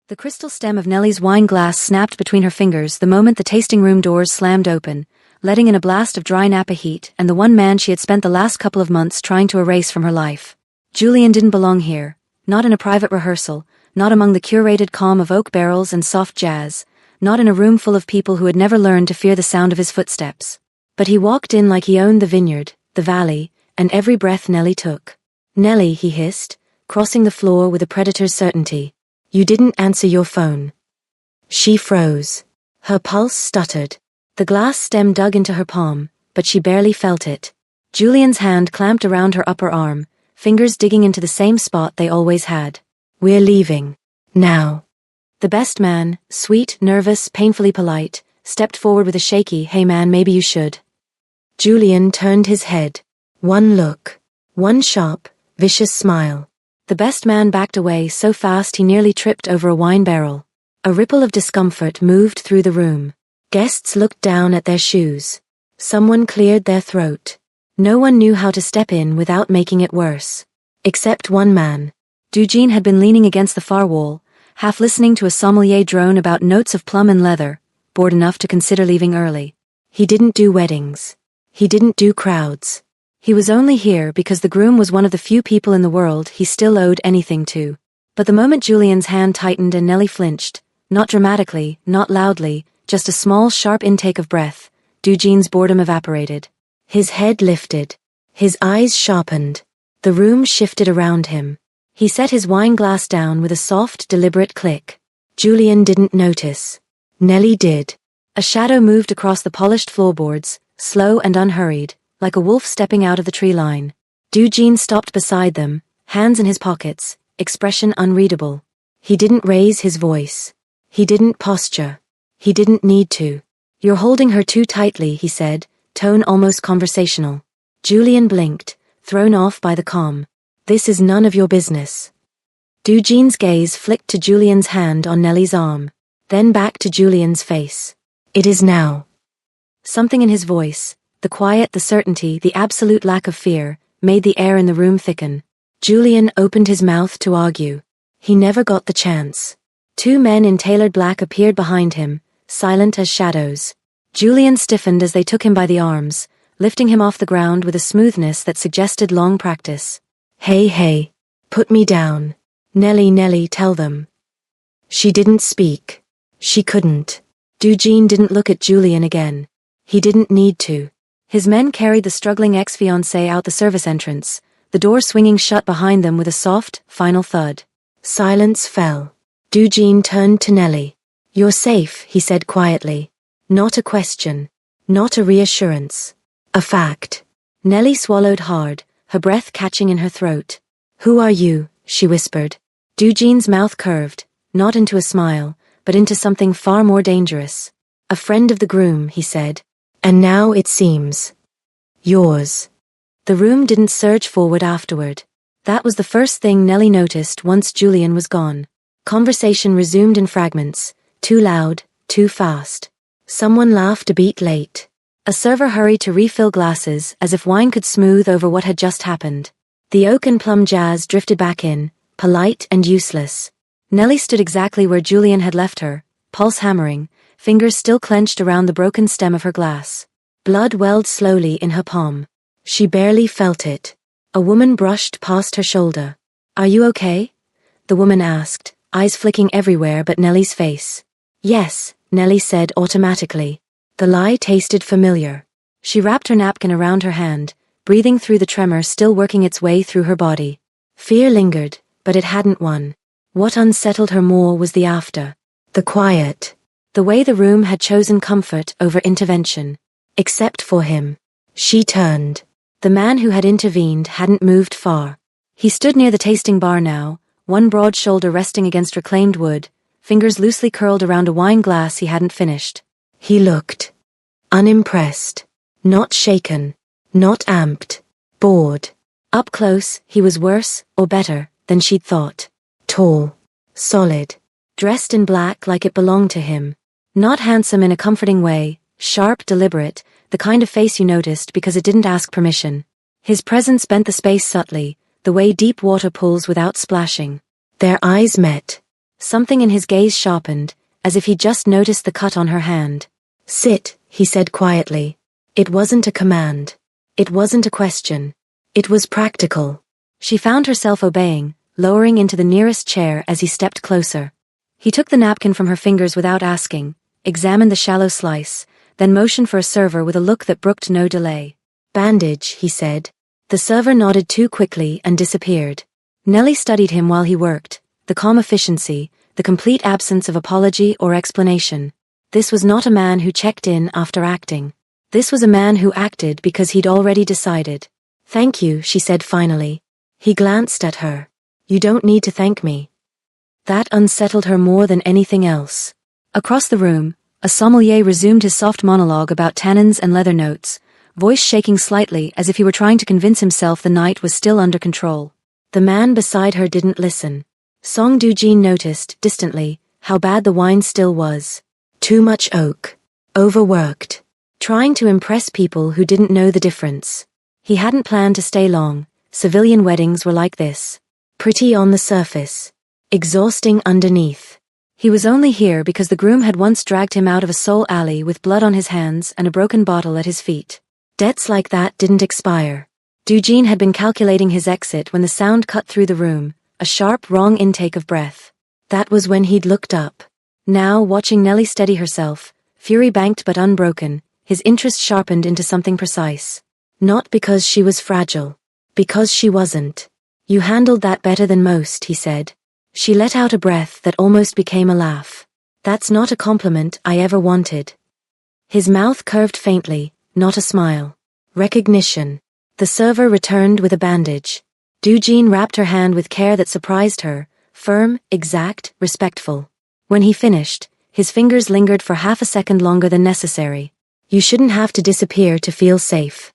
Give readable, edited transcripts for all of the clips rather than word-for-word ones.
The crystal stem of Nellie's wine glass snapped between her fingers the moment the tasting room doors slammed open, letting in a blast of dry Napa heat and the one man she had spent the last couple of months trying to erase from her life. Julian didn't belong here, not in a private rehearsal, not among the curated calm of oak barrels and soft jazz, not in a room full of people who had never learned to fear the sound of his footsteps. But he walked in like he owned the vineyard, the valley, and every breath Nellie took. "Nellie," he hissed, crossing the floor with a predator's certainty. "You didn't answer your phone." She froze. Her pulse stuttered. The glass stem dug into her palm, but she barely felt it. Julian's hand clamped around her upper arm, fingers digging into the same spot they always had. "We're leaving. Now." The best man, sweet, nervous, painfully polite, stepped forward with a shaky, "Hey man, maybe you should." Julian turned his head. One look. One sharp, vicious smile. The best man backed away so fast he nearly tripped over a wine barrel. A ripple of discomfort moved through the room. Guests looked down at their shoes. Someone cleared their throat. No one knew how to step in without making it worse. Except one man. Eugene had been leaning against the far wall, half listening to a sommelier drone about notes of plum and leather, bored enough to consider leaving early. He didn't do weddings. He didn't do crowds. He was only here because the groom was one of the few people in the world he still owed anything to. But the moment Julian's hand tightened and Nellie flinched, not dramatically, not loudly, just a small, sharp intake of breath, Eugene's boredom evaporated. His head lifted. His eyes sharpened. The room shifted around him. He set his wine glass down with a soft, deliberate click. Julian didn't notice. Nellie did. A shadow moved across the polished floorboards, slow and unhurried, like a wolf stepping out of the tree line. Eugene stopped beside them, hands in his pockets, expression unreadable. He didn't raise his voice. He didn't posture. He didn't need to. "You're holding her too tightly," he said, tone almost conversational. Julian blinked, thrown off by the calm. "This is none of your business." Eugene's gaze flicked to Julian's hand on Nellie's arm, then back to Julian's face. "It is now." Something in his voice, the quiet, the certainty, the absolute lack of fear, made the air in the room thicken. Julian opened his mouth to argue. He never got the chance. Two men in tailored black appeared behind him, silent as shadows. Julian stiffened as they took him by the arms, lifting him off the ground with a smoothness that suggested long practice. Hey, put me down. Nellie, tell them." She didn't speak. She couldn't. Eugene didn't look at Julian again. He didn't need to. His men carried the struggling ex-fiancé out the service entrance, the door swinging shut behind them with a soft, final thud. Silence fell. Eugene turned to Nellie. "You're safe," he said quietly. Not a question. Not a reassurance. A fact. Nellie swallowed hard, her breath catching in her throat. "Who are you?" she whispered. Eugene's mouth curved, not into a smile, but into something far more dangerous. "A friend of the groom," he said. "And now it seems yours." The room didn't surge forward afterward. That was the first thing Nellie noticed once Julian was gone. Conversation resumed in fragments, too loud, too fast. Someone laughed a beat late. A server hurried to refill glasses as if wine could smooth over what had just happened. The oak and plum jazz drifted back in, polite and useless. Nellie stood exactly where Julian had left her, pulse hammering, fingers still clenched around the broken stem of her glass. Blood welled slowly in her palm. She barely felt it. A woman brushed past her shoulder. "Are you okay?" the woman asked, eyes flicking everywhere but Nellie's face. "Yes," Nellie said automatically. The lie tasted familiar. She wrapped her napkin around her hand, breathing through the tremor still working its way through her body. Fear lingered, but it hadn't won. What unsettled her more was the after. The quiet. The way the room had chosen comfort over intervention. Except for him. She turned. The man who had intervened hadn't moved far. He stood near the tasting bar now, one broad shoulder resting against reclaimed wood, fingers loosely curled around a wine glass he hadn't finished. He looked unimpressed. Not shaken. Not amped. Bored. Up close, he was worse, or better, than she'd thought. Tall. Solid. Dressed in black like it belonged to him. Not handsome in a comforting way, sharp, deliberate, the kind of face you noticed because it didn't ask permission. His presence bent the space subtly, the way deep water pulls without splashing. Their eyes met. Something in his gaze sharpened, as if he'd just noticed the cut on her hand. "Sit," he said quietly. It wasn't a command. It wasn't a question. It was practical. She found herself obeying, lowering into the nearest chair as he stepped closer. He took the napkin from her fingers without asking, examined the shallow slice, then motioned for a server with a look that brooked no delay. "Bandage," he said. The server nodded too quickly and disappeared. Nellie studied him while he worked, the calm efficiency, the complete absence of apology or explanation. This was not a man who checked in after acting. This was a man who acted because he'd already decided. "Thank you," she said finally. He glanced at her. "You don't need to thank me." That unsettled her more than anything else. Across the room, a sommelier resumed his soft monologue about tannins and leather notes, voice shaking slightly as if he were trying to convince himself the night was still under control. The man beside her didn't listen. Song Doo-jin noticed, distantly, how bad the wine still was. Too much oak. Overworked. Trying to impress people who didn't know the difference. He hadn't planned to stay long. Civilian weddings were like this. Pretty on the surface. Exhausting underneath. He was only here because the groom had once dragged him out of a soul alley with blood on his hands and a broken bottle at his feet. Debts like that didn't expire. Doo-jin had been calculating his exit when the sound cut through the room, a sharp, wrong intake of breath. That was when he'd looked up. Now, watching Nellie steady herself, fury banked but unbroken, his interest sharpened into something precise. Not because she was fragile. Because she wasn't. "You handled that better than most," he said. She let out a breath that almost became a laugh. "That's not a compliment I ever wanted." His mouth curved faintly, not a smile. Recognition. The server returned with a bandage. Doo-jin wrapped her hand with care that surprised her, firm, exact, respectful. When he finished, his fingers lingered for half a second longer than necessary. "You shouldn't have to disappear to feel safe."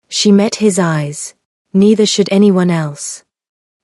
She met his eyes. Neither should anyone else.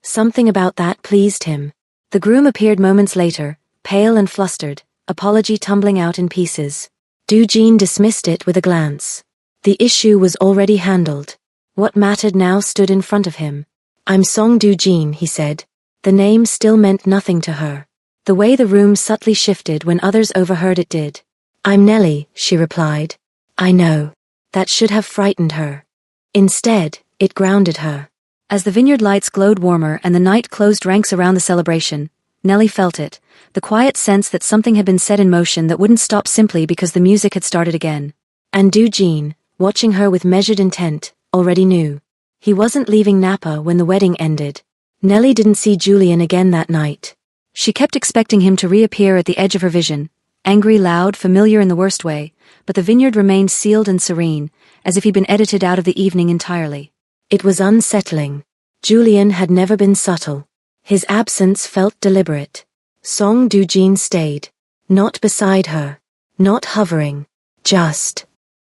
Something about that pleased him. The groom appeared moments later, pale and flustered, apology tumbling out in pieces. Doo-jin dismissed it with a glance. The issue was already handled. What mattered now stood in front of him. "I'm Song Doo-jin," he said. The name still meant nothing to her. The way the room subtly shifted when others overheard it did. "I'm Nellie," she replied. "I know." That should have frightened her. Instead, it grounded her. As the vineyard lights glowed warmer and the night closed ranks around the celebration, Nellie felt it, the quiet sense that something had been set in motion that wouldn't stop simply because the music had started again. And Doo-jin, watching her with measured intent, already knew. He wasn't leaving Napa when the wedding ended. Nellie didn't see Julian again that night. She kept expecting him to reappear at the edge of her vision, angry, loud, familiar in the worst way, but the vineyard remained sealed and serene, as if he'd been edited out of the evening entirely. It was unsettling. Julian had never been subtle. His absence felt deliberate. Song Doo-jin stayed. Not beside her. Not hovering. Just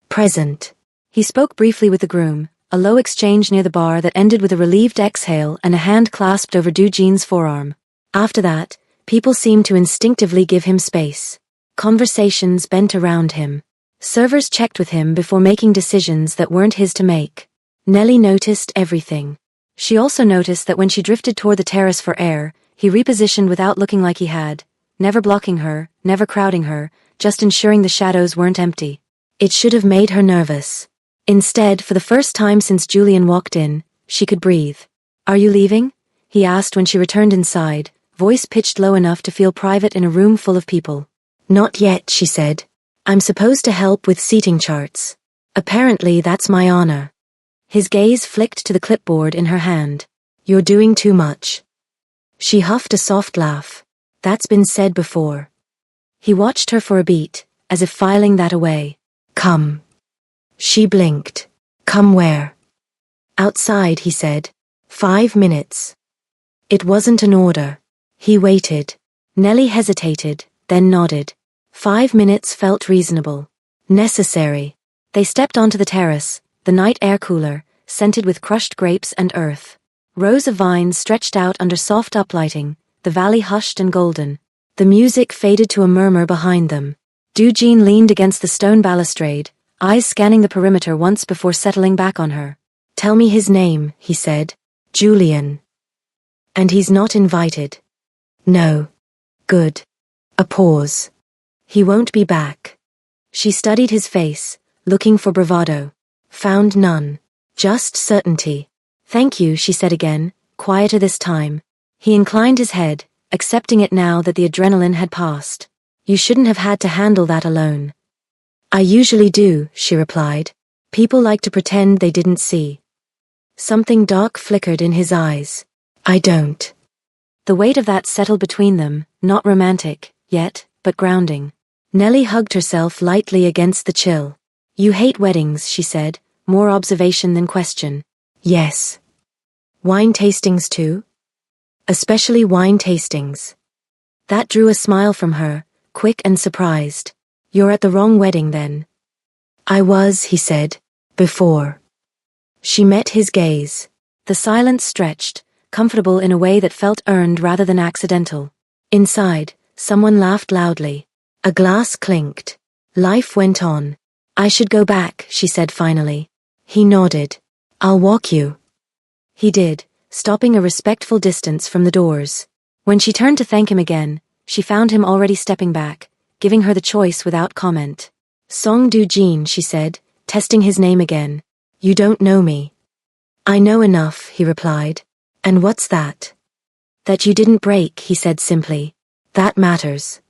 present. He spoke briefly with the groom, a low exchange near the bar that ended with a relieved exhale and a hand clasped over Doo-jin's forearm. After that, people seemed to instinctively give him space. Conversations bent around him. Servers checked with him before making decisions that weren't his to make. Nellie noticed everything. She also noticed that when she drifted toward the terrace for air, he repositioned without looking like he had, never blocking her, never crowding her, just ensuring the shadows weren't empty. It should have made her nervous. Instead, for the first time since Julian walked in, she could breathe. "Are you leaving?" he asked when she returned inside, voice pitched low enough to feel private in a room full of people. "Not yet," she said. "I'm supposed to help with seating charts. Apparently that's my honor." His gaze flicked to the clipboard in her hand. "You're doing too much." She huffed a soft laugh. "That's been said before." He watched her for a beat, as if filing that away. "Come." She blinked. "Come where?" "Outside," he said. 5 minutes. It wasn't an order. He waited. Nellie hesitated, then nodded. 5 minutes felt reasonable. Necessary. They stepped onto the terrace, the night air cooler, scented with crushed grapes and earth. Rows of vines stretched out under soft uplighting, the valley hushed and golden. The music faded to a murmur behind them. Doo-jin leaned against the stone balustrade, eyes scanning the perimeter once before settling back on her. "Tell me his name," he said. "Julian." "And he's not invited." "No." Good. A pause. He won't be back. She studied his face, looking for bravado. Found none. Just certainty. Thank you, she said again, quieter this time. He inclined his head, accepting it now that the adrenaline had passed. You shouldn't have had to handle that alone. I usually do, she replied. People like to pretend they didn't see. Something dark flickered in his eyes. I don't. The weight of that settled between them, not romantic, yet, but grounding. Nellie hugged herself lightly against the chill. You hate weddings, she said, more observation than question. Yes. Wine tastings too? Especially wine tastings. That drew a smile from her, quick and surprised. You're at the wrong wedding then. I was, he said, before. She met his gaze. The silence stretched, comfortable in a way that felt earned rather than accidental. Inside, someone laughed loudly. A glass clinked. Life went on. I should go back, she said finally. He nodded. I'll walk you. He did, stopping a respectful distance from the doors. When she turned to thank him again, she found him already stepping back, giving her the choice without comment. Song Do-jin, she said, testing his name again. You don't know me. I know enough, he replied. And what's that? That you didn't break, he said simply. That matters.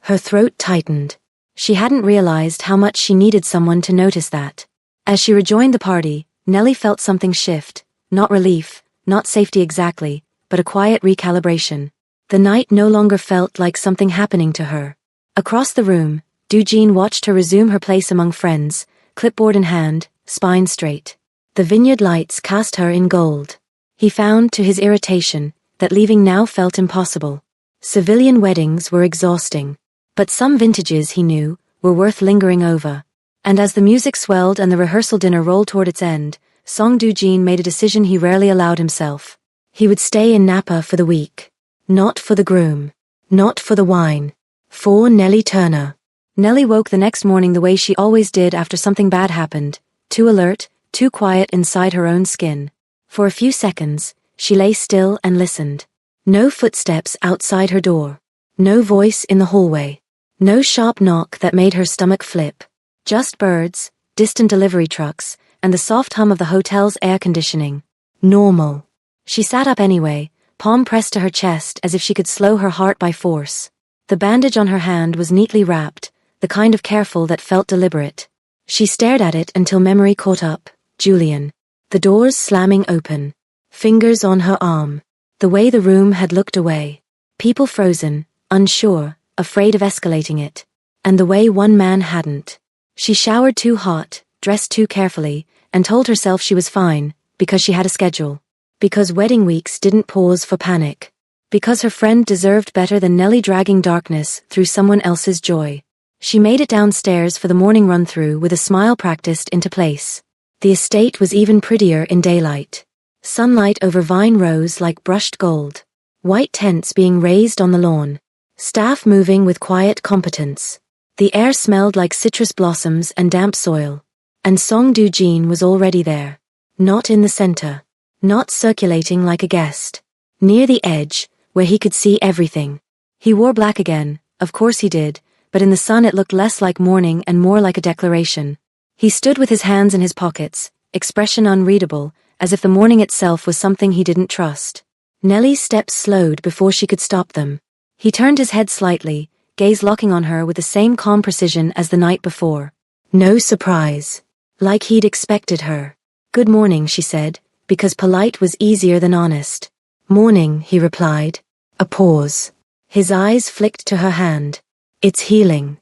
Her throat tightened. She hadn't realized how much she needed someone to notice that. As she rejoined the party, Nellie felt something shift, not relief, not safety exactly, but a quiet recalibration. The night no longer felt like something happening to her. Across the room, Do-jin watched her resume her place among friends, clipboard in hand, spine straight. The vineyard lights cast her in gold. He found, to his irritation, that leaving now felt impossible. Civilian weddings were exhausting. But some vintages, he knew, were worth lingering over. And as the music swelled and the rehearsal dinner rolled toward its end, Song Do-jin made a decision he rarely allowed himself. He would stay in Napa for the week. Not for the groom. Not for the wine. For Nellie Turner. Nellie woke the next morning the way she always did after something bad happened, too alert, too quiet inside her own skin. For a few seconds, she lay still and listened. No footsteps outside her door. No voice in the hallway. No sharp knock that made her stomach flip. Just birds, distant delivery trucks, and the soft hum of the hotel's air conditioning. Normal. She sat up anyway, palm pressed to her chest as if she could slow her heart by force. The bandage on her hand was neatly wrapped, the kind of careful that felt deliberate. She stared at it until memory caught up. Julian. The doors slamming open. Fingers on her arm. The way the room had looked away. People frozen, unsure, afraid of escalating it. And the way one man hadn't. She showered too hot, dressed too carefully, and told herself she was fine, because she had a schedule. Because wedding weeks didn't pause for panic. Because her friend deserved better than Nellie dragging darkness through someone else's joy. She made it downstairs for the morning run-through with a smile practiced into place. The estate was even prettier in daylight. Sunlight over vine rows like brushed gold. White tents being raised on the lawn. Staff moving with quiet competence. The air smelled like citrus blossoms and damp soil. And Song Do-jin was already there. Not in the center. Not circulating like a guest. Near the edge, where he could see everything. He wore black again, of course he did, but in the sun it looked less like mourning and more like a declaration. He stood with his hands in his pockets, expression unreadable, as if the morning itself was something he didn't trust. Nellie's steps slowed before she could stop them. He turned his head slightly, gaze locking on her with the same calm precision as the night before. No surprise. Like he'd expected her. Good morning, she said, because polite was easier than honest. Morning, he replied. A pause. His eyes flicked to her hand. It's healing.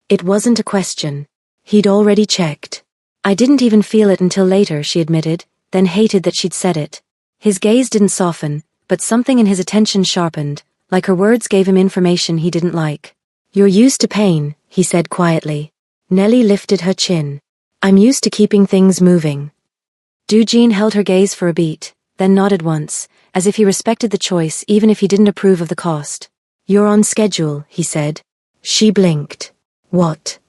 It wasn't a question. He'd already checked. I didn't even feel it until later, she admitted, then hated that she'd said it. His gaze didn't soften, but something in his attention sharpened, like her words gave him information he didn't like. You're used to pain, he said quietly. Nellie lifted her chin. I'm used to keeping things moving. Do-jin held her gaze for a beat, then nodded once, as if he respected the choice even if he didn't approve of the cost. You're on schedule, he said. She blinked. What?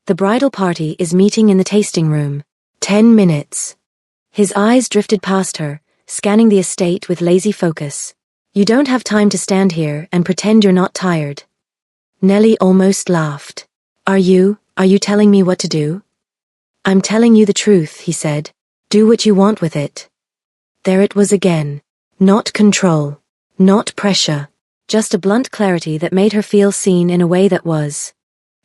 The bridal party is meeting in the tasting room. 10 minutes. His eyes drifted past her, scanning the estate with lazy focus. You don't have time to stand here and pretend you're not tired. Nellie almost laughed. Are you telling me what to do? I'm telling you the truth, he said. Do what you want with it. There it was again. Not control. Not pressure. Just a blunt clarity that made her feel seen in a way that was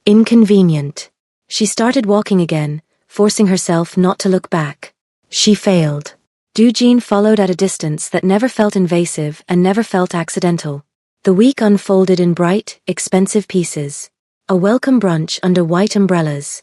inconvenient. She started walking again, forcing herself not to look back. She failed. Eugene followed at a distance that never felt invasive and never felt accidental. The week unfolded in bright, expensive pieces. A welcome brunch under white umbrellas.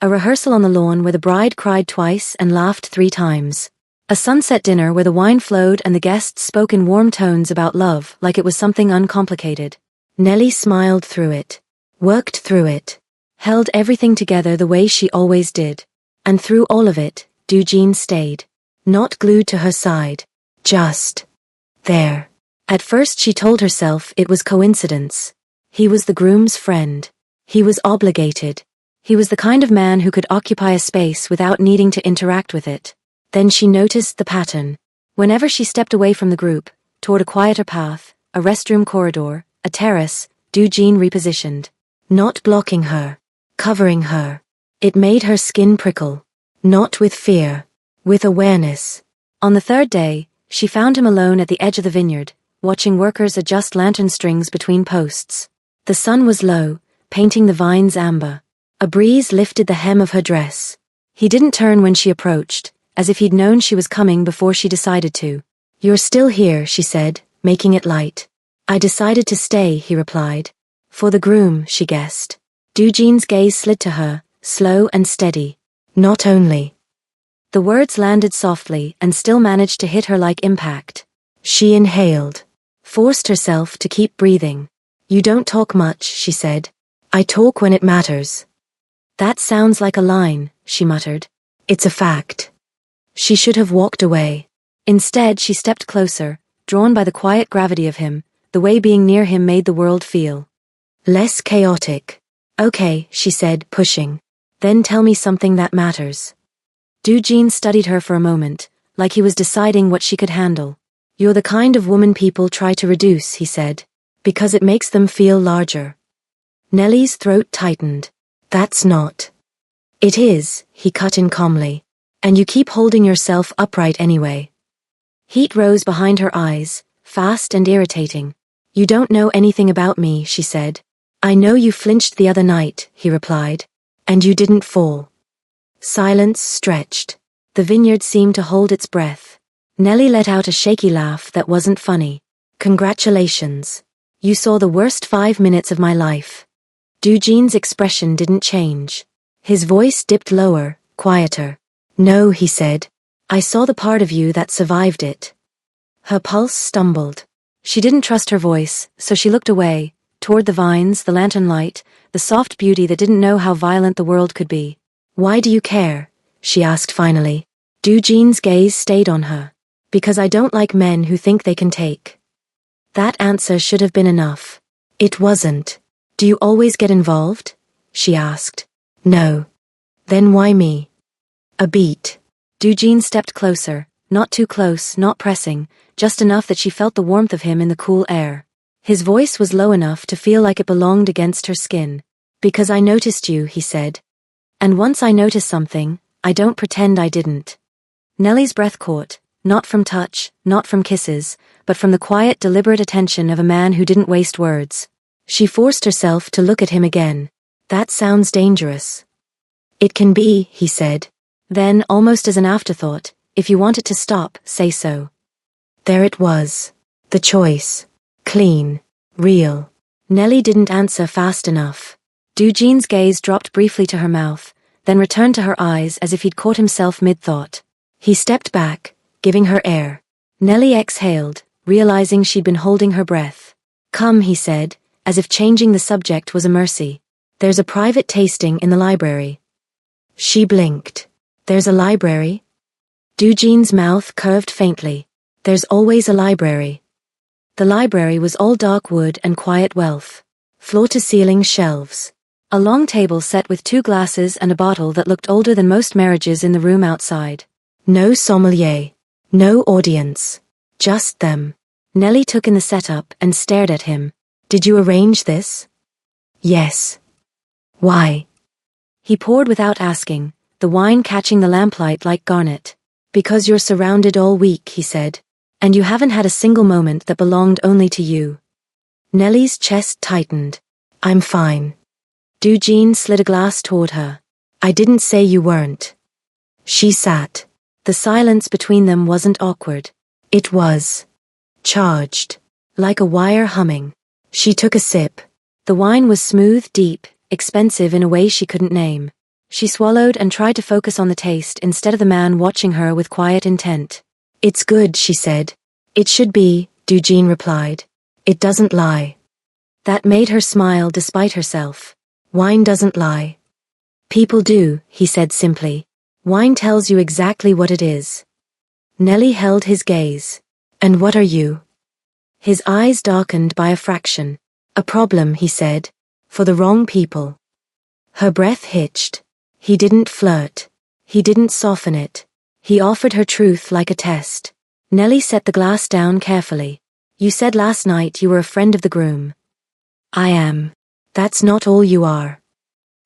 A rehearsal on the lawn where the bride cried twice and laughed 3 times. A sunset dinner where the wine flowed and the guests spoke in warm tones about love like it was something uncomplicated. Nellie smiled through it. Worked through it. Held everything together the way she always did. And through all of it, Eugene stayed. Not glued to her side. Just there. At first she told herself it was coincidence. He was the groom's friend. He was obligated. He was the kind of man who could occupy a space without needing to interact with it. Then she noticed the pattern. Whenever she stepped away from the group, toward a quieter path, a restroom corridor, a terrace, Eugene repositioned. Not blocking her. Covering her. It made her skin prickle. Not with fear. With awareness. On the 3rd day, she found him alone at the edge of the vineyard, watching workers adjust lantern strings between posts. The sun was low, painting the vines amber. A breeze lifted the hem of her dress. He didn't turn when she approached, as if he'd known she was coming before she decided to. You're still here, she said, making it light. I decided to stay, he replied. For the groom, she guessed. Eugene's gaze slid to her, slow and steady. Not only. The words landed softly and still managed to hit her like impact. She inhaled. Forced herself to keep breathing. You don't talk much, she said. I talk when it matters. That sounds like a line, she muttered. It's a fact. She should have walked away. Instead, she stepped closer, drawn by the quiet gravity of him, the way being near him made the world feel less chaotic. Okay, she said, pushing. Then tell me something that matters. Eugene studied her for a moment, like he was deciding what she could handle. You're the kind of woman people try to reduce, he said, because it makes them feel larger. Nellie's throat tightened. That's not. It is, he cut in calmly. And you keep holding yourself upright anyway. Heat rose behind her eyes, fast and irritating. You don't know anything about me, she said. I know you flinched the other night, he replied. And you didn't fall. Silence stretched. The vineyard seemed to hold its breath. Nellie let out a shaky laugh that wasn't funny. Congratulations. You saw the worst 5 minutes of my life. Eugene's expression didn't change. His voice dipped lower, quieter. No, he said. I saw the part of you that survived it. Her pulse stumbled. She didn't trust her voice, so she looked away, toward the vines, the lantern light, the soft beauty that didn't know how violent the world could be. Why do you care? She asked finally. Eugene's gaze stayed on her. Because I don't like men who think they can take. That answer should have been enough. It wasn't. Do you always get involved? She asked. No. Then why me? A beat. Eugene stepped closer, not too close, not pressing, just enough that she felt the warmth of him in the cool air. His voice was low enough to feel like it belonged against her skin. Because I noticed you, he said. And once I notice something, I don't pretend I didn't. Nellie's breath caught, not from touch, not from kisses, but from the quiet, deliberate attention of a man who didn't waste words. She forced herself to look at him again. That sounds dangerous. It can be, he said. Then, almost as an afterthought, if you want it to stop, say so. There it was. The choice. Clean. Real. Nellie didn't answer fast enough. Eugene's gaze dropped briefly to her mouth, then returned to her eyes as if he'd caught himself mid-thought. He stepped back, giving her air. Nellie exhaled, realizing she'd been holding her breath. Come, he said, as if changing the subject was a mercy. There's a private tasting in the library. She blinked. There's a library? Eugene's mouth curved faintly. There's always a library. The library was all dark wood and quiet wealth. Floor-to-ceiling shelves. A long table set with 2 glasses and a bottle that looked older than most marriages in the room outside. No sommelier. No audience. Just them. Nellie took in the setup and stared at him. Did you arrange this? Yes. Why? He poured without asking, the wine catching the lamplight like garnet. Because you're surrounded all week, he said. And you haven't had a single moment that belonged only to you. Nellie's chest tightened. I'm fine. Dujin slid a glass toward her. I didn't say you weren't. She sat. The silence between them wasn't awkward. It was charged, like a wire humming. She took a sip. The wine was smooth, deep, expensive in a way she couldn't name. She swallowed and tried to focus on the taste instead of the man watching her with quiet intent. It's good, she said. It should be, Dujin replied. It doesn't lie. That made her smile despite herself. Wine doesn't lie. People do, he said simply. Wine tells you exactly what it is. Nellie held his gaze. And what are you? His eyes darkened by a fraction. A problem, he said. For the wrong people. Her breath hitched. He didn't flirt. He didn't soften it. He offered her truth like a test. Nellie set the glass down carefully. You said last night you were a friend of the groom. I am. That's not all you are.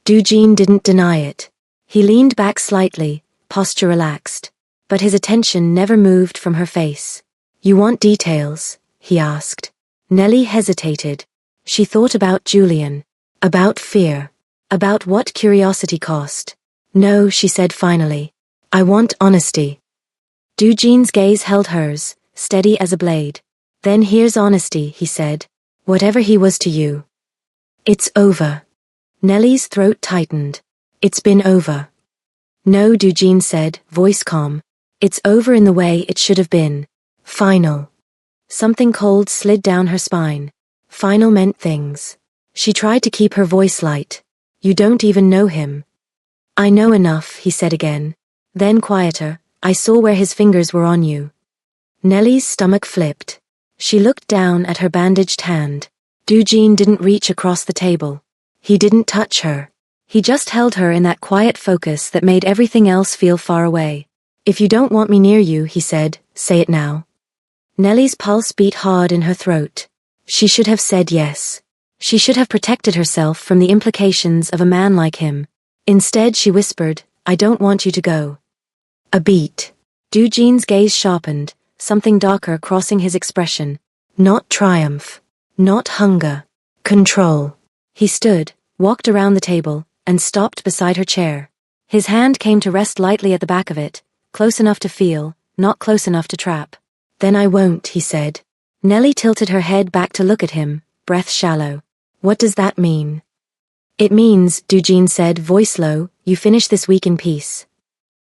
Dujin didn't deny it. He leaned back slightly, posture relaxed. But his attention never moved from her face. You want details? He asked. Nellie hesitated. She thought about Julian. About fear. About what curiosity cost. No, she said finally. I want honesty. Dujin's gaze held hers, steady as a blade. Then here's honesty, he said. Whatever he was to you. It's over. Nellie's throat tightened. It's been over. No, Dujin said, voice calm. It's over in the way it should have been. Final. Something cold slid down her spine. Final meant things. She tried to keep her voice light. You don't even know him. I know enough, he said again. Then quieter, I saw where his fingers were on you. Nellie's stomach flipped. She looked down at her bandaged hand. Dujin didn't reach across the table. He didn't touch her. He just held her in that quiet focus that made everything else feel far away. If you don't want me near you, he said, say it now. Nellie's pulse beat hard in her throat. She should have said yes. She should have protected herself from the implications of a man like him. Instead, she whispered, I don't want you to go. A beat. Dujin's gaze sharpened, something darker crossing his expression. Not triumph. Not hunger. Control. He stood, walked around the table, and stopped beside her chair. His hand came to rest lightly at the back of it, close enough to feel, not close enough to trap. Then I won't, he said. Nellie tilted her head back to look at him, breath shallow. What does that mean? It means, Dujin said, voice low, you finish this week in peace.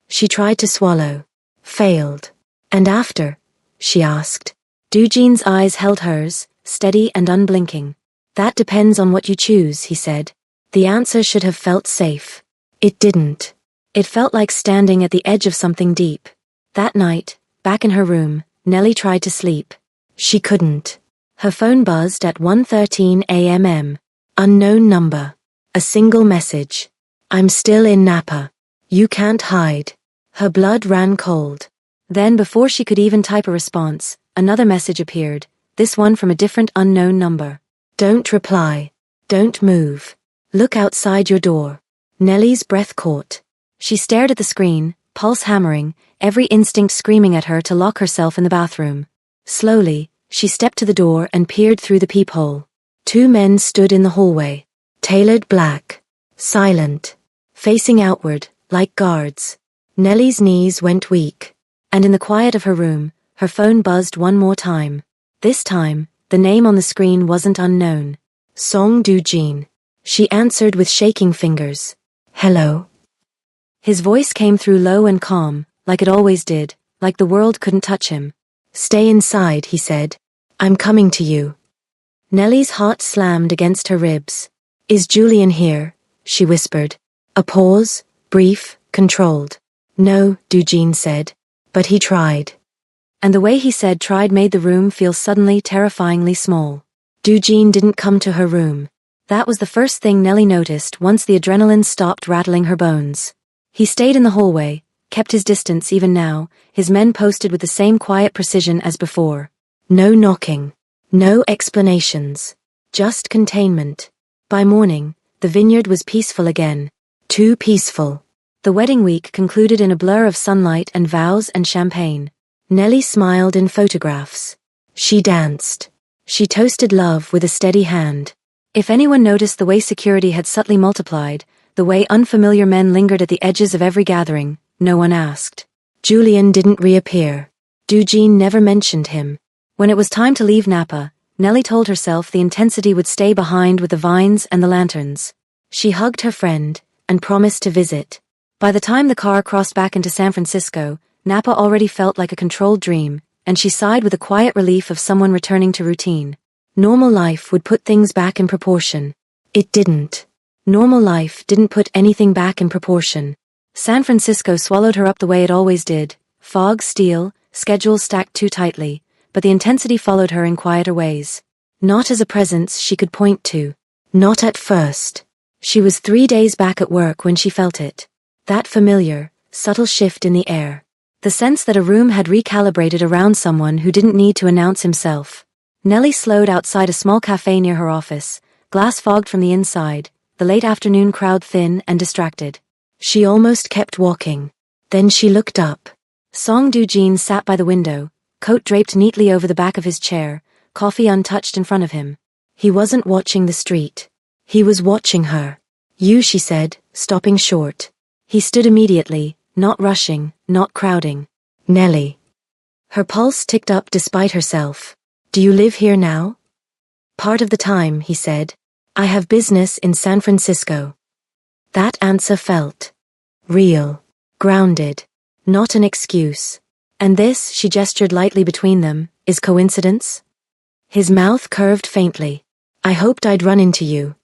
She tried to swallow. Failed. And after? She asked. Dujin's eyes held hers, steady and unblinking. That depends on what you choose, he said. The answer should have felt safe. It didn't. It felt like standing at the edge of something deep. That night, back in her room, Nellie tried to sleep. She couldn't. Her phone buzzed at 1:13 a.m. Unknown number. A single message. I'm still in Napa. You can't hide. Her blood ran cold. Then before she could even type a response, another message appeared, this one from a different unknown number. Don't reply. Don't move. Look outside your door. Nellie's breath caught. She stared at the screen, pulse hammering, every instinct screaming at her to lock herself in the bathroom. Slowly, she stepped to the door and peered through the peephole. Two men stood in the hallway. Tailored black. Silent. Facing outward, like guards. Nellie's knees went weak. And in the quiet of her room, her phone buzzed one more time. This time, the name on the screen wasn't unknown. Song Dujin. She answered with shaking fingers. Hello. His voice came through low and calm, like it always did, like the world couldn't touch him. Stay inside, he said. I'm coming to you. Nellie's heart slammed against her ribs. Is Julian here? She whispered. A pause, brief, controlled. No, Dujin said. But he tried. And the way he said tried made the room feel suddenly terrifyingly small. Dujin didn't come to her room. That was the first thing Nellie noticed once the adrenaline stopped rattling her bones. He stayed in the hallway, kept his distance even now, his men posted with the same quiet precision as before. No knocking. No explanations. Just containment. By morning, the vineyard was peaceful again. Too peaceful. The wedding week concluded in a blur of sunlight and vows and champagne. Nellie smiled in photographs. She danced. She toasted love with a steady hand. If anyone noticed the way security had subtly multiplied, the way unfamiliar men lingered at the edges of every gathering, no one asked. Julian didn't reappear. Eugene never mentioned him. When it was time to leave Napa, Nellie told herself the intensity would stay behind with the vines and the lanterns. She hugged her friend and promised to visit. By the time the car crossed back into San Francisco, Napa already felt like a controlled dream, and she sighed with a quiet relief of someone returning to routine. Normal life would put things back in proportion. It didn't. Normal life didn't put anything back in proportion. San Francisco swallowed her up the way it always did. Fog, steel, schedules stacked too tightly, but the intensity followed her in quieter ways. Not as a presence she could point to. Not at first. She was 3 days back at work when she felt it. That familiar, subtle shift in the air. The sense that a room had recalibrated around someone who didn't need to announce himself. Nellie slowed outside a small cafe near her office, glass fogged from the inside, the late afternoon crowd thin and distracted. She almost kept walking. Then she looked up. Song Eugene sat by the window, coat draped neatly over the back of his chair, coffee untouched in front of him. He wasn't watching the street. He was watching her. You, she said, stopping short. He stood immediately, not rushing, not crowding. Nellie. Her pulse ticked up despite herself. Do you live here now? Part of the time, he said. I have business in San Francisco. That answer felt real, grounded, not an excuse. And this, she gestured lightly between them, is coincidence? His mouth curved faintly. I hoped I'd run into you.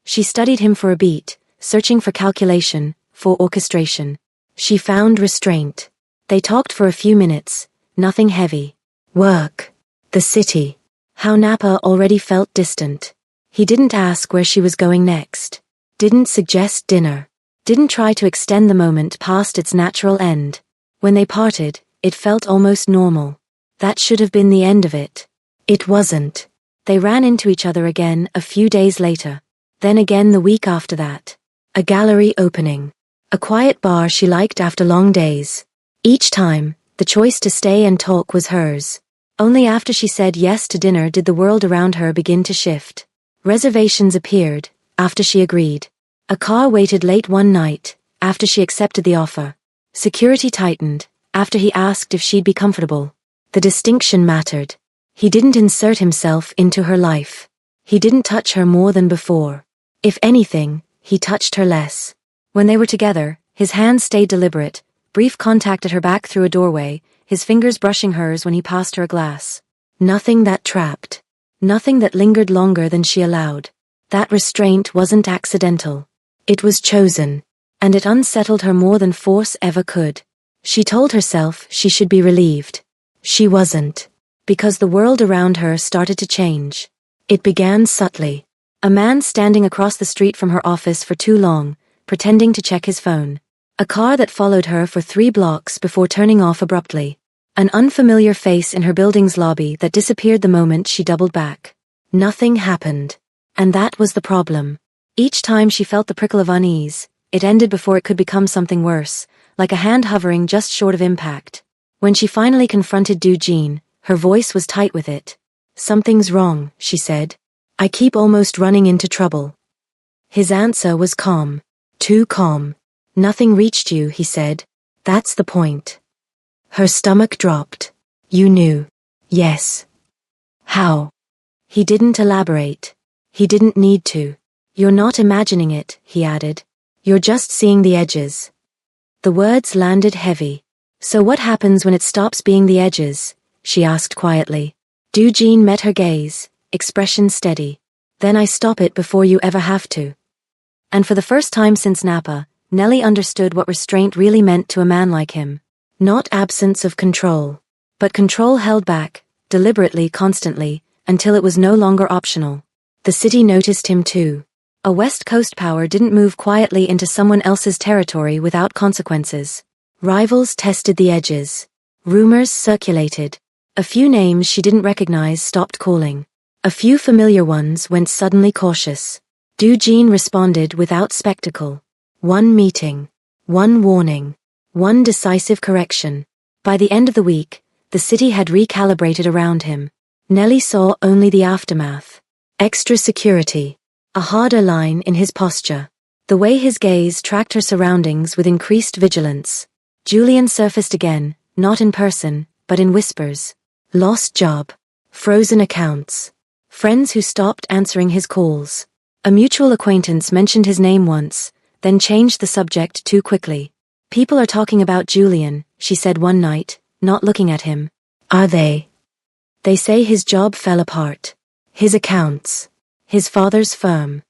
She studied him for a beat, searching for calculation, for orchestration. She found restraint. They talked for a few minutes, nothing heavy. Work. The city. How Napa already felt distant. He didn't ask where she was going next. Didn't suggest dinner. Didn't try to extend the moment past its natural end. When they parted, it felt almost normal. That should have been the end of it. It wasn't. They ran into each other again a few days later. Then again the week after that. A gallery opening. A quiet bar she liked after long days. Each time, the choice to stay and talk was hers. Only after she said yes to dinner did the world around her begin to shift. Reservations appeared, after she agreed. A car waited late one night, after she accepted the offer. Security tightened, after he asked if she'd be comfortable. The distinction mattered. He didn't insert himself into her life. He didn't touch her more than before. If anything, he touched her less. When they were together, his hands stayed deliberate, brief contact at her back through a doorway, his fingers brushing hers when he passed her a glass. Nothing that trapped. Nothing that lingered longer than she allowed. That restraint wasn't accidental. It was chosen. And it unsettled her more than force ever could. She told herself she should be relieved. She wasn't. Because the world around her started to change. It began subtly. A man standing across the street from her office for too long, pretending to check his phone. A car that followed her for 3 blocks before turning off abruptly. An unfamiliar face in her building's lobby that disappeared the moment she doubled back. Nothing happened. And that was the problem. Each time she felt the prickle of unease, it ended before it could become something worse, like a hand hovering just short of impact. When she finally confronted Eugene, her voice was tight with it. Something's wrong, she said. I keep almost running into trouble. His answer was calm. Too calm. Nothing reached you, he said. That's the point. Her stomach dropped. You knew. Yes. How? He didn't elaborate. He didn't need to. You're not imagining it, he added. You're just seeing the edges. The words landed heavy. So what happens when it stops being the edges? She asked quietly. Eugene met her gaze, expression steady. Then I stop it before you ever have to. And for the first time since Napa, Nellie understood what restraint really meant to a man like him. Not absence of control, but control held back, deliberately, constantly, until it was no longer optional. The city noticed him too. A West Coast power didn't move quietly into someone else's territory without consequences. Rivals tested the edges. Rumors circulated. A few names she didn't recognize stopped calling. A few familiar ones went suddenly cautious. Jean responded without spectacle. One meeting. One warning. One decisive correction. By the end of the week, the city had recalibrated around him. Nellie saw only the aftermath. Extra security. A harder line in his posture. The way his gaze tracked her surroundings with increased vigilance. Julian surfaced again, not in person, but in whispers. Lost job. Frozen accounts. Friends who stopped answering his calls. A mutual acquaintance mentioned his name once, then changed the subject too quickly. People are talking about Julian, she said one night, not looking at him. Are they? They say his job fell apart. His accounts. His father's firm.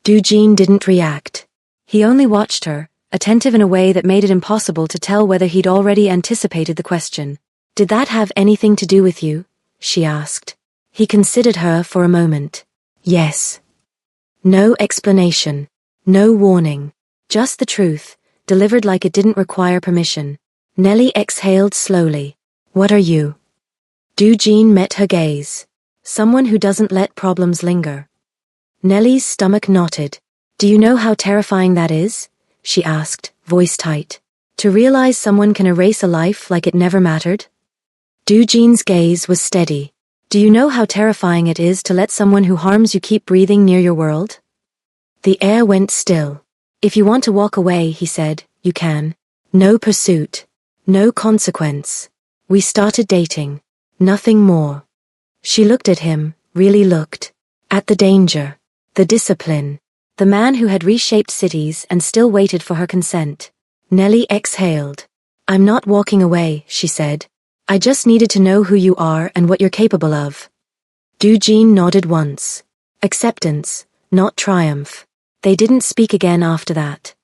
Jean didn't react. He only watched her, attentive in a way that made it impossible to tell whether he'd already anticipated the question. Did that have anything to do with you? She asked. He considered her for a moment. Yes. No explanation. No warning. Just the truth, delivered like it didn't require permission. Nellie exhaled slowly. What are you? Jean met her gaze. Someone who doesn't let problems linger. Nellie's stomach knotted. Do you know how terrifying that is? She asked, voice tight. To realize someone can erase a life like it never mattered? Jean's gaze was steady. Do you know how terrifying it is to let someone who harms you keep breathing near your world? The air went still. If you want to walk away, he said, you can. No pursuit. No consequence. We started dating. Nothing more. She looked at him, really looked. At the danger. The discipline. The man who had reshaped cities and still waited for her consent. Nellie exhaled. I'm not walking away, she said. I just needed to know who you are and what you're capable of. Jean nodded once. Acceptance, not triumph. They didn't speak again after that.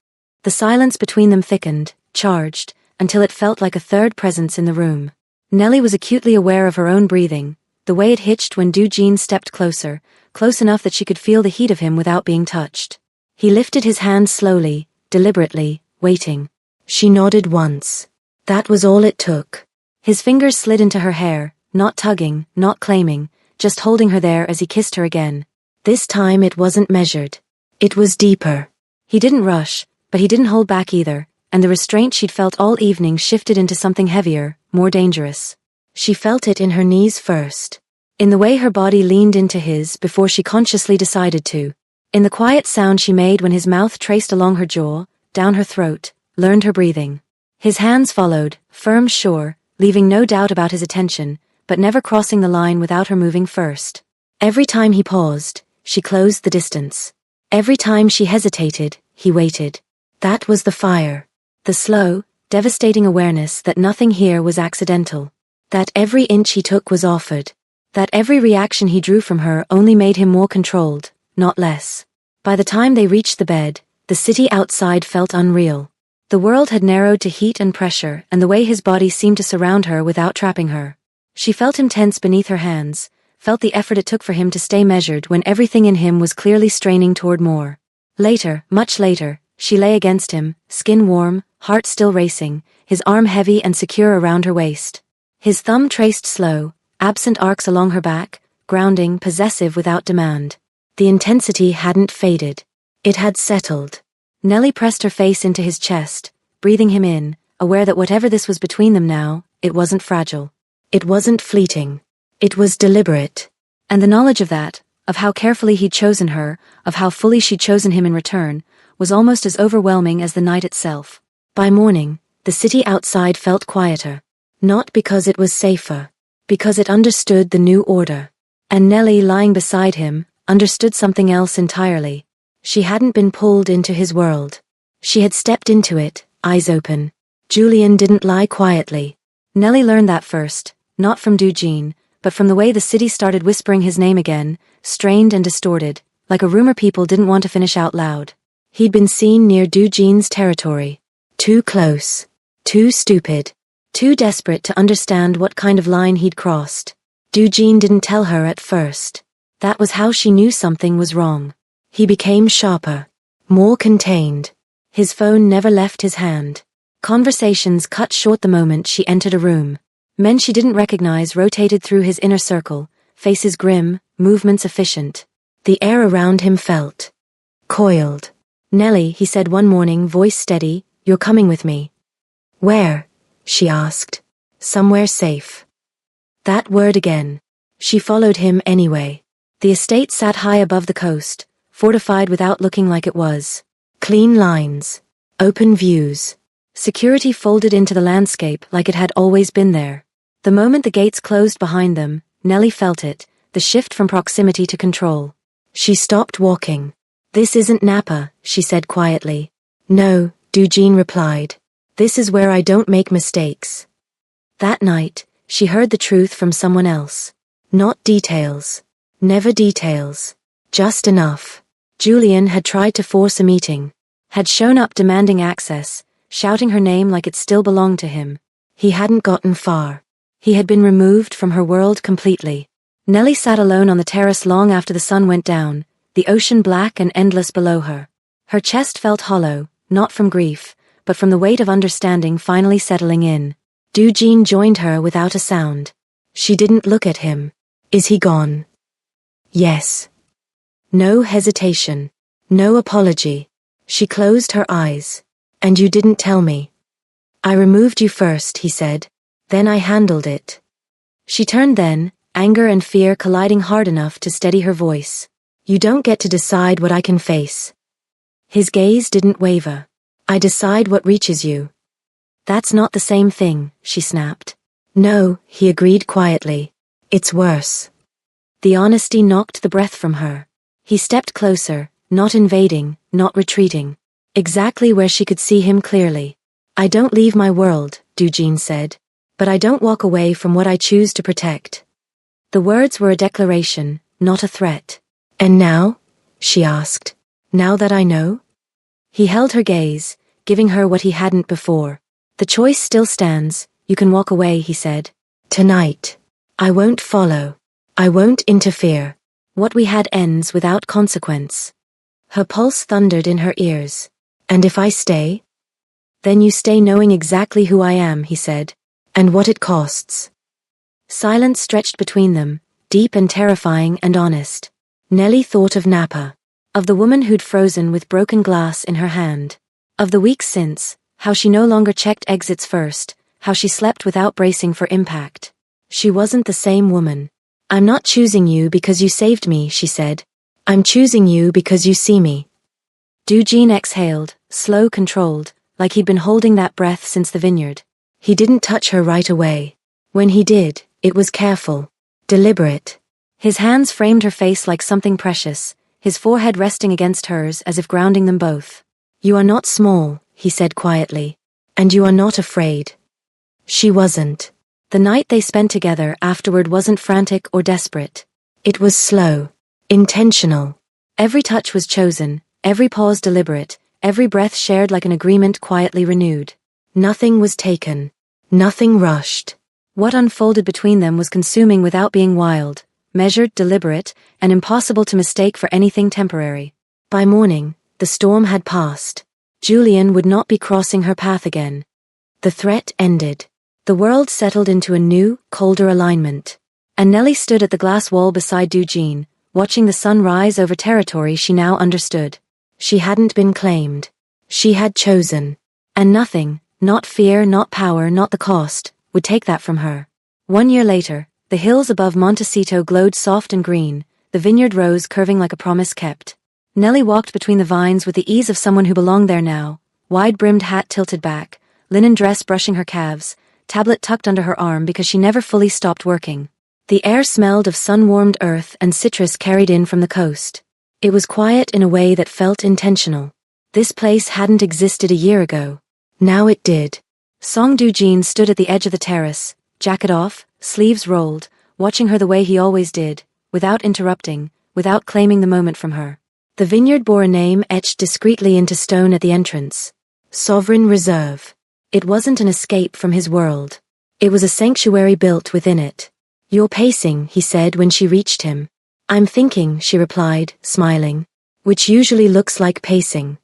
The silence between them thickened, charged, until it felt like a third presence in the room. Nellie was acutely aware of her own breathing, the way it hitched when Jean stepped closer, close enough that she could feel the heat of him without being touched. He lifted his hand slowly, deliberately, waiting. She nodded once. That was all it took. His fingers slid into her hair, not tugging, not claiming, just holding her there as he kissed her again. This time it wasn't measured. It was deeper. He didn't rush, but he didn't hold back either, and the restraint she'd felt all evening shifted into something heavier, more dangerous. She felt it in her knees first. In the way her body leaned into his before she consciously decided to. In the quiet sound she made when his mouth traced along her jaw, down her throat, learned her breathing. His hands followed, firm, sure, leaving no doubt about his attention, but never crossing the line without her moving first. Every time he paused, she closed the distance. Every time she hesitated, he waited. That was the fire. The slow, devastating awareness that nothing here was accidental. That every inch he took was offered. That every reaction he drew from her only made him more controlled, not less. By the time they reached the bed, the city outside felt unreal. The world had narrowed to heat and pressure and the way his body seemed to surround her without trapping her. She felt him tense beneath her hands, felt the effort it took for him to stay measured when everything in him was clearly straining toward more. Later, much later, she lay against him, skin warm, heart still racing, his arm heavy and secure around her waist. His thumb traced slow, absent arcs along her back, grounding, possessive without demand. The intensity hadn't faded. It had settled. Nellie pressed her face into his chest, breathing him in, aware that whatever this was between them now, it wasn't fragile. It wasn't fleeting. It was deliberate. And the knowledge of that, of how carefully he'd chosen her, of how fully she'd chosen him in return, was almost as overwhelming as the night itself. By morning, the city outside felt quieter. Not because it was safer. Because it understood the new order. And Nellie, lying beside him, understood something else entirely. She hadn't been pulled into his world. She had stepped into it, eyes open. Julian didn't lie quietly. Nellie learned that first, not from Jean, but from the way the city started whispering his name again, strained and distorted, like a rumor people didn't want to finish out loud. He'd been seen near Jean's territory. Too close. Too stupid. Too desperate to understand what kind of line he'd crossed. Jean didn't tell her at first. That was how she knew something was wrong. He became sharper. More contained. His phone never left his hand. Conversations cut short the moment she entered a room. Men she didn't recognize rotated through his inner circle, faces grim, movements efficient. The air around him felt coiled. "Nellie," he said one morning, voice steady, "you're coming with me." "Where?" she asked. "Somewhere safe." That word again. She followed him anyway. The estate sat high above the coast, fortified without looking like it was. Clean lines. Open views. Security folded into the landscape like it had always been there. The moment the gates closed behind them, Nellie felt it, the shift from proximity to control. She stopped walking. "This isn't Napa," she said quietly. "No," Dujin replied. "This is where I don't make mistakes." That night, she heard the truth from someone else. Not details. Never details. Just enough. Julian had tried to force a meeting. Had shown up demanding access, shouting her name like it still belonged to him. He hadn't gotten far. He had been removed from her world completely. Nellie sat alone on the terrace long after the sun went down, the ocean black and endless below her. Her chest felt hollow, not from grief, but from the weight of understanding finally settling in. Dujin joined her without a sound. She didn't look at him. "Is he gone?" "Yes." No hesitation. No apology. She closed her eyes. "And you didn't tell me." "I removed you first," he said. "Then I handled it." She turned then, anger and fear colliding hard enough to steady her voice. "You don't get to decide what I can face." His gaze didn't waver. "I decide what reaches you." "That's not the same thing," she snapped. "No," he agreed quietly. "It's worse." The honesty knocked the breath from her. He stepped closer, not invading, not retreating. Exactly where she could see him clearly. "I don't leave my world," Dujin said. "But I don't walk away from what I choose to protect." The words were a declaration, not a threat. "And now?" she asked. "Now that I know?" He held her gaze, giving her what he hadn't before. "The choice still stands. You can walk away," he said. "Tonight. I won't follow. I won't interfere. What we had ends without consequence." Her pulse thundered in her ears. "And if I stay?" "Then you stay knowing exactly who I am," he said. "And what it costs." Silence stretched between them, deep and terrifying and honest. Nellie thought of Napa. Of the woman who'd frozen with broken glass in her hand. Of the weeks since, how she no longer checked exits first, how she slept without bracing for impact. She wasn't the same woman. "I'm not choosing you because you saved me," she said. "I'm choosing you because you see me." Dujin exhaled, slow, controlled, like he'd been holding that breath since the vineyard. He didn't touch her right away. When he did, it was careful, deliberate. His hands framed her face like something precious, his forehead resting against hers as if grounding them both. "You are not small," he said quietly. "And you are not afraid." She wasn't. The night they spent together afterward wasn't frantic or desperate. It was slow, intentional. Every touch was chosen, every pause deliberate, every breath shared like an agreement quietly renewed. Nothing was taken. Nothing rushed. What unfolded between them was consuming without being wild, measured, deliberate, and impossible to mistake for anything temporary. By morning, the storm had passed. Julian would not be crossing her path again. The threat ended. The world settled into a new, colder alignment. And Nellie stood at the glass wall beside Dujin, watching the sun rise over territory she now understood. She hadn't been claimed. She had chosen. And nothing, not fear, not power, not the cost, would take that from her. 1 year later, the hills above Montecito glowed soft and green, the vineyard rose curving like a promise kept. Nellie walked between the vines with the ease of someone who belonged there now, wide-brimmed hat tilted back, linen dress brushing her calves, tablet tucked under her arm because she never fully stopped working. The air smelled of sun-warmed earth and citrus carried in from the coast. It was quiet in a way that felt intentional. This place hadn't existed a year ago. Now it did. Song Dujin stood at the edge of the terrace, jacket off, sleeves rolled, watching her the way he always did, without interrupting, without claiming the moment from her. The vineyard bore a name etched discreetly into stone at the entrance. Sovereign Reserve. It wasn't an escape from his world. It was a sanctuary built within it. "You're pacing," he said when she reached him. "I'm thinking," she replied, smiling. "Which usually looks like pacing."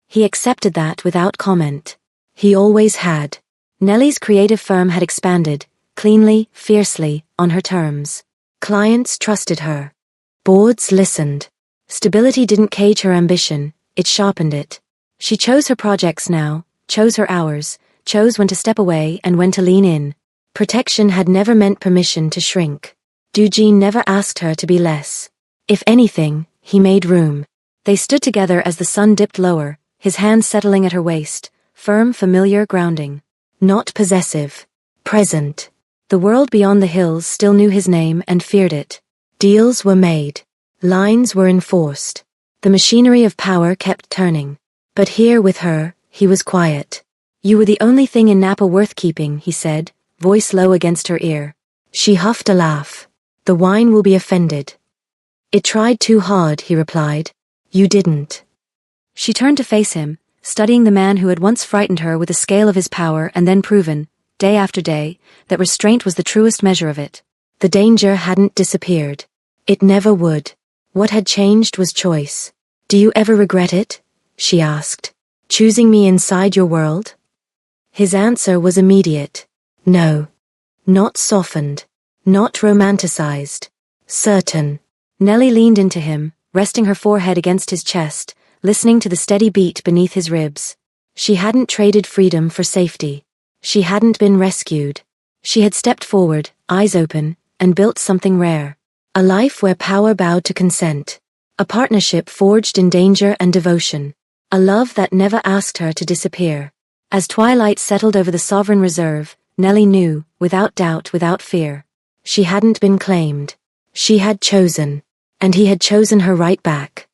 He accepted that without comment. He always had. Nellie's creative firm had expanded, cleanly, fiercely, on her terms. Clients trusted her. Boards listened. Stability didn't cage her ambition, it sharpened it. She chose her projects now, chose her hours, chose when to step away and when to lean in. Protection had never meant permission to shrink. Dujin never asked her to be less. If anything, he made room. They stood together as the sun dipped lower, his hands settling at her waist, firm, familiar, grounding. Not possessive. Present. The world beyond the hills still knew his name and feared it. Deals were made. Lines were enforced. The machinery of power kept turning. But here with her, he was quiet. You were the only thing in Napa worth keeping, he said, voice low against her ear. She huffed a laugh. The wine will be offended. It tried too hard, he replied. You didn't. She turned to face him, studying the man who had once frightened her with the scale of his power and then proven, day after day, that restraint was the truest measure of it. The danger hadn't disappeared. It never would. What had changed was choice. Do you ever regret it? She asked. Choosing me inside your world? His answer was immediate. No. Not softened. Not romanticized. Certain. Nellie leaned into him, resting her forehead against his chest, listening to the steady beat beneath his ribs. She hadn't traded freedom for safety. She hadn't been rescued. She had stepped forward, eyes open, and built something rare. A life where power bowed to consent. A partnership forged in danger and devotion. A love that never asked her to disappear. As twilight settled over the sovereign reserve, Nellie knew, without doubt, without fear. She hadn't been claimed. She had chosen. And he had chosen her right back.